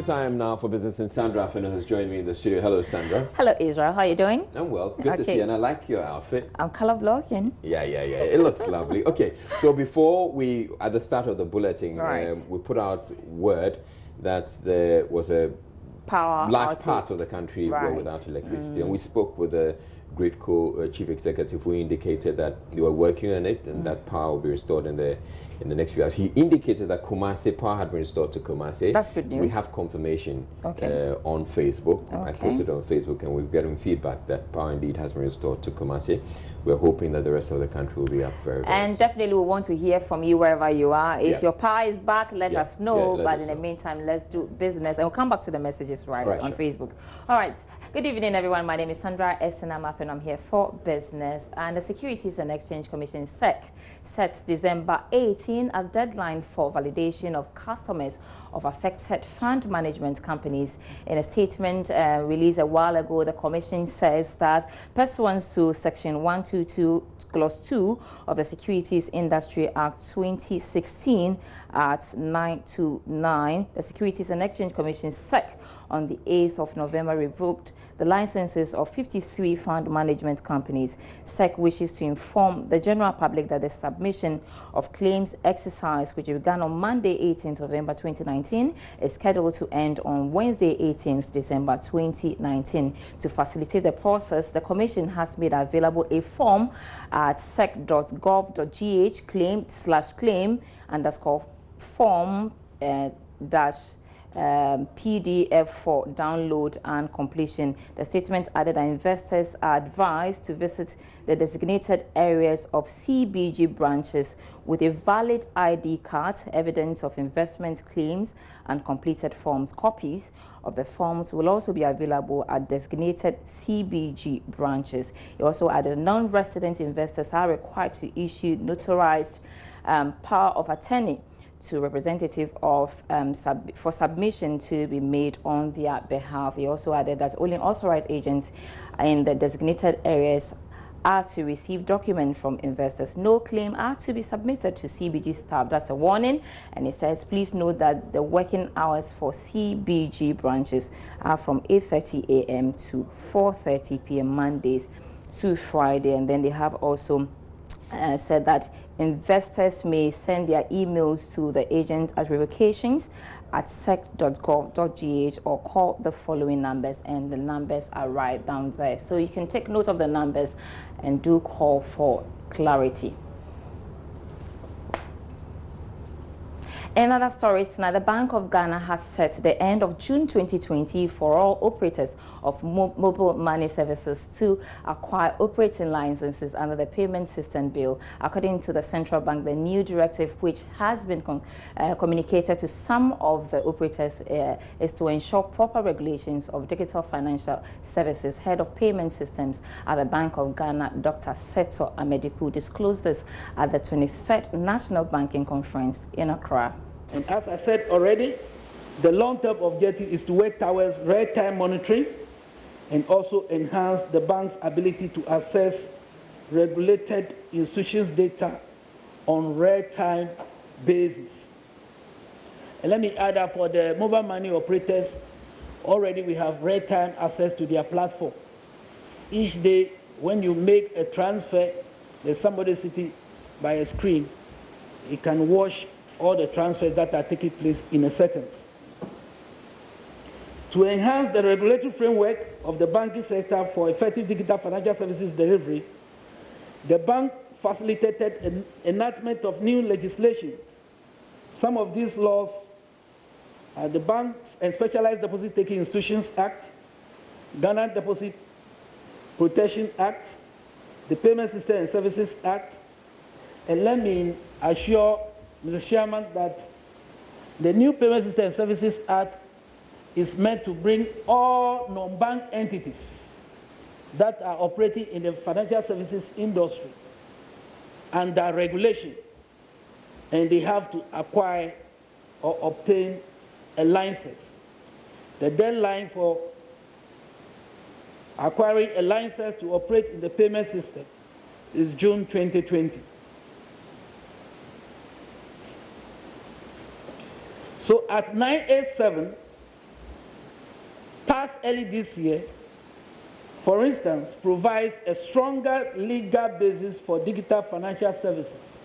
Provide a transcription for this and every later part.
Time now for business, and Sandra Fino has joined me in the studio. Hello, Sandra. Hello, Israel. How are you doing? I'm well. Good to see you, and I like your outfit. I'm color blocking. Yeah. It looks lovely. Okay, so before we, at the start of the bulletin, we put out word that there was a large part of the country were without electricity, and we spoke with the Gridco chief executive, who indicated that they were working on it and that power will be restored in the next few hours. He indicated that Kumasi power had been restored to Kumasi. That's good news. We have confirmation on Facebook. I posted on Facebook, and we're getting feedback that power indeed has been restored to Kumasi. We're hoping that the rest of the country will be up very soon. And definitely we want to hear from you wherever you are. If your power is back, let us know. But in the meantime, let's do business. And we'll come back to the messages on Facebook. All right. Good evening, everyone. My name is Sandra Esinamap, and I'm here for business. And the Securities and Exchange Commission, SEC, sets December 18 as deadline for validation of customers of affected fund management companies. In a statement released a while ago, the Commission says that pursuant to Section 122, Clause 2 of the Securities Industry Act 2016 at 929, the Securities and Exchange Commission, SEC, on the 8th of November revoked the licenses of 53 fund management companies. SEC wishes to inform the general public that the submission of claims exercise, which began on Monday 18th November 2019, is scheduled to end on Wednesday 18th December 2019. To facilitate the process, the Commission has made available a form at sec.gov.gh claim/claim_form PDF for download and completion. The statement added that investors are advised to visit the designated areas of CBG branches with a valid ID card, evidence of investment claims, and completed forms. Copies of the forms will also be available at designated CBG branches. He also added non-resident investors are required to issue notarized power of attorney to representative of for submission to be made on their behalf. He also added that only authorized agents in the designated areas are to receive documents from investors. No claim are to be submitted to CBG staff. That's a warning. And it says, please note that the working hours for CBG branches are from 8:30 a.m. to 4:30 p.m. Mondays to Friday. And then they have also said that investors may send their emails to the agent at revocations@sec.gov.gh or call the following numbers, and the numbers are right down there. So you can take note of the numbers and do call for clarity. In other stories tonight, the Bank of Ghana has set the end of June 2020 for all operators of mobile money services to acquire operating licenses under the Payment System Bill. According to the Central Bank, the new directive, which has been communicated to some of the operators, is to ensure proper regulations of digital financial services. Head of Payment Systems at the Bank of Ghana, Dr. Seto Amediku, disclosed this at the 23rd National Banking Conference in Accra. And as I said already, the long-term objective is to work towards real-time monitoring and also enhance the bank's ability to access regulated institutions' data on real-time basis. And let me add that for the mobile money operators, already we have real-time access to their platform. Each day, when you make a transfer, there's somebody sitting by a screen. He can watch all the transfers that are taking place in a second. To enhance the regulatory framework of the banking sector for effective digital financial services delivery, the bank facilitated an enactment of new legislation. Some of these laws are the Banks and Specialized Deposit Taking Institutions Act, Ghana Deposit Protection Act, the Payment System and Services Act, and let me assure Mr. Chairman that the new Payment System and Services Act is meant to bring all non-bank entities that are operating in the financial services industry under regulation, and they have to acquire or obtain a license. The deadline for acquiring a license to operate in the payment system is June 2020. So at 987, passed early this year, for instance, provides a stronger legal basis for digital financial services.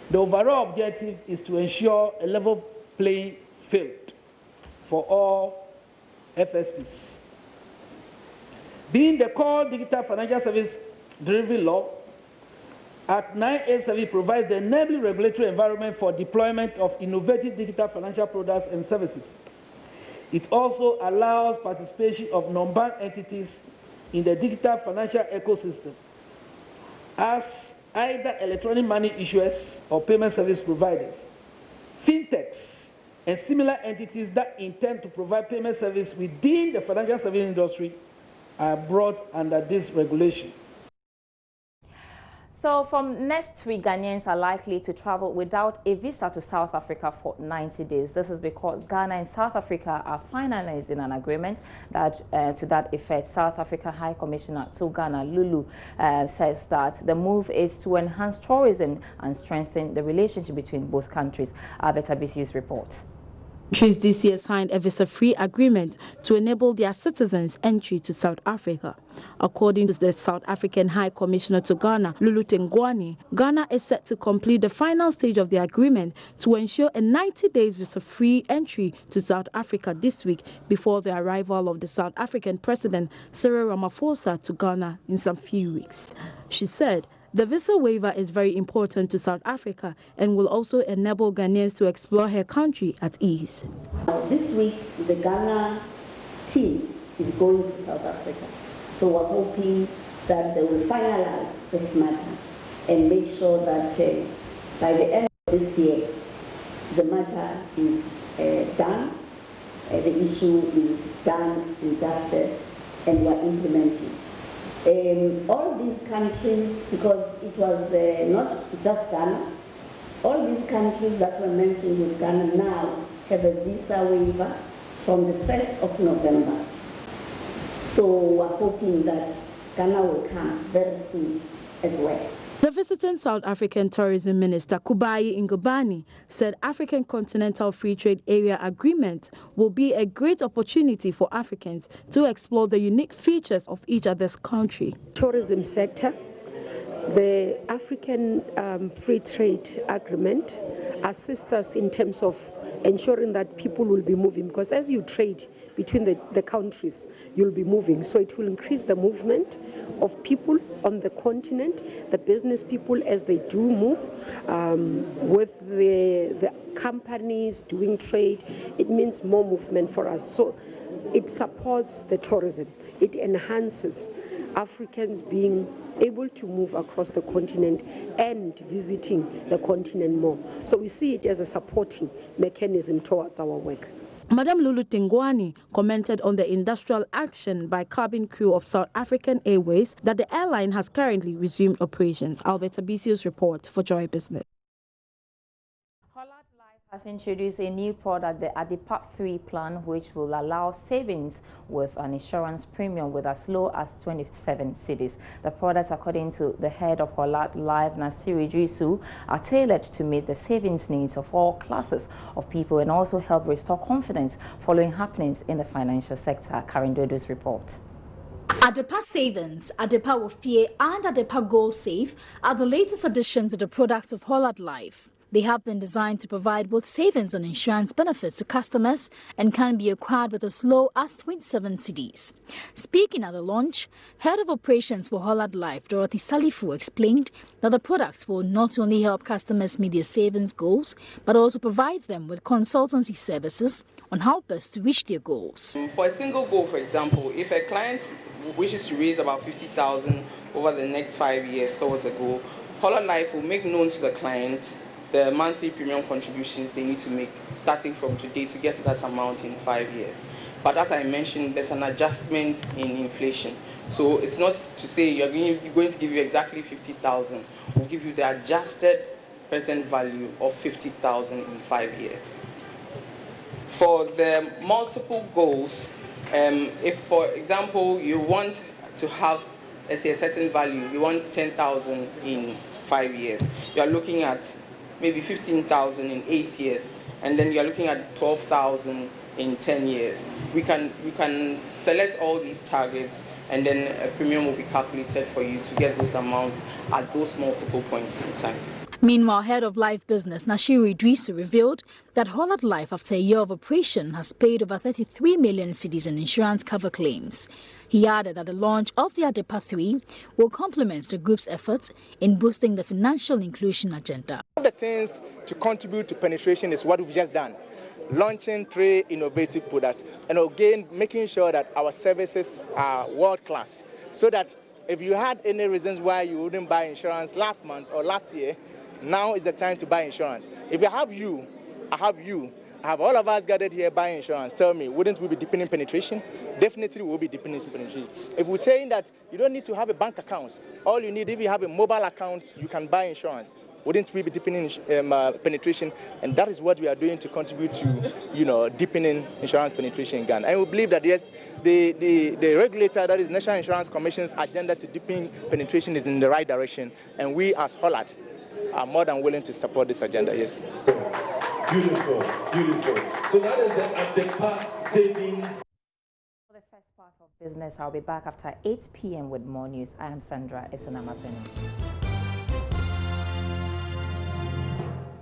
The overall objective is to ensure a level playing field for all FSPs. Being the core digital financial service delivery law, Act 987 provides the enabling regulatory environment for deployment of innovative digital financial products and services. It also allows participation of non-bank entities in the digital financial ecosystem as either electronic money issuers or payment service providers, fintechs, and similar entities that intend to provide payment service within the financial service industry are brought under this regulation. So from next week, Ghanaians are likely to travel without a visa to South Africa for 90 days. This is because Ghana and South Africa are finalizing an agreement that, to that effect. South Africa High Commissioner to Ghana, Lulu, says that the move is to enhance tourism and strengthen the relationship between both countries. Albert Abisius reports. Countries this year signed a visa-free agreement to enable their citizens entry to South Africa. According to the South African High Commissioner to Ghana, Lulu Tengwani, Ghana is set to complete the final stage of the agreement to ensure a 90 days visa-free entry to South Africa this week before the arrival of the South African President Cyril Ramaphosa to Ghana in some few weeks. She said the visa waiver is very important to South Africa and will also enable Ghanaians to explore her country at ease. This week, the Ghana team is going to South Africa. So we're hoping that they will finalize this matter and make sure that by the end of this year, the matter is done, the issue is done and dusted, and we're implementing. All these countries, because it was not just Ghana, all these countries that were mentioned with Ghana now have a visa waiver from the 1st of November. So we're hoping that Ghana will come very soon as well. The visiting South African Tourism Minister, Kubayi Ngubane, said African Continental Free Trade Area Agreement will be a great opportunity for Africans to explore the unique features of each other's country. Tourism sector, the African Free Trade Agreement assists us in terms of ensuring that people will be moving, because as you trade between the countries, you'll be moving. So it will increase the movement of people on the continent, the business people as they do move, with the companies doing trade. It means more movement for us. So it supports the tourism. It enhances Africans being able to move across the continent and visiting the continent more. So we see it as a supporting mechanism towards our work. Madam Lulu Tengwani commented on the industrial action by cabin crew of South African Airways that the airline has currently resumed operations. Albert Abisius report for Joy Business. Has introduced a new product, the Adepa 3 plan, which will allow savings with an insurance premium with as low as 27 cedis. The products, according to the head of Hollad Life, Nasiri Drisu, are tailored to meet the savings needs of all classes of people and also help restore confidence following happenings in the financial sector. Karen Dodo's report. Adepa Savings, Adepa Wofie, and Adepa Gold Save are the latest additions to the products of Hollad Life. They have been designed to provide both savings and insurance benefits to customers and can be acquired with as low as 27 cedis. Speaking at the launch, Head of Operations for Hollad Life, Dorothy Salifu, explained that the products will not only help customers meet their savings goals, but also provide them with consultancy services on how best to reach their goals. For a single goal, for example, if a client wishes to raise about 50,000 over the next 5 years towards a goal, Hollad Life will make known to the client the monthly premium contributions they need to make starting from today to get that amount in 5 years. But as I mentioned, there's an adjustment in inflation. So it's not to say you're going to give you exactly 50,000. We'll give you the adjusted present value of 50,000 in 5 years. For the multiple goals, if, for example, you want to have, let's say, a certain value, you want 10,000 in 5 years, you're looking at maybe 15,000 in 8 years, and then you're looking at 12,000 in 10 years. We can select all these targets, and then a premium will be calculated for you to get those amounts at those multiple points in time. Meanwhile, head of Life Business Nashiru Idrisu revealed that Hollard Life, after a year of operation, has paid over 33 million cedis in insurance cover claims. He added that the launch of the Adepa 3 will complement the group's efforts in boosting the financial inclusion agenda. One of the things to contribute to penetration is what we've just done, launching 3 innovative products, and again making sure that our services are world-class, so that if you had any reasons why you wouldn't buy insurance last month or last year, now is the time to buy insurance. If I have you, I have all of us gathered here buying insurance. Tell me, wouldn't we be deepening penetration? Definitely we'll be deepening penetration. If we're saying that you don't need to have a bank account, all you need, if you have a mobile account, you can buy insurance. Wouldn't we be deepening penetration? And that is what we are doing to contribute to, deepening insurance penetration in Ghana. And we believe that yes, the regulator, that is National Insurance Commission's agenda to deepen penetration is in the right direction. And we as Hollard are more than willing to support this agenda, yes. Beautiful, beautiful. So that is the Adepa savings. For the first part of business, I'll be back after 8 p.m. with more news. I am Sandra Esenamapenu.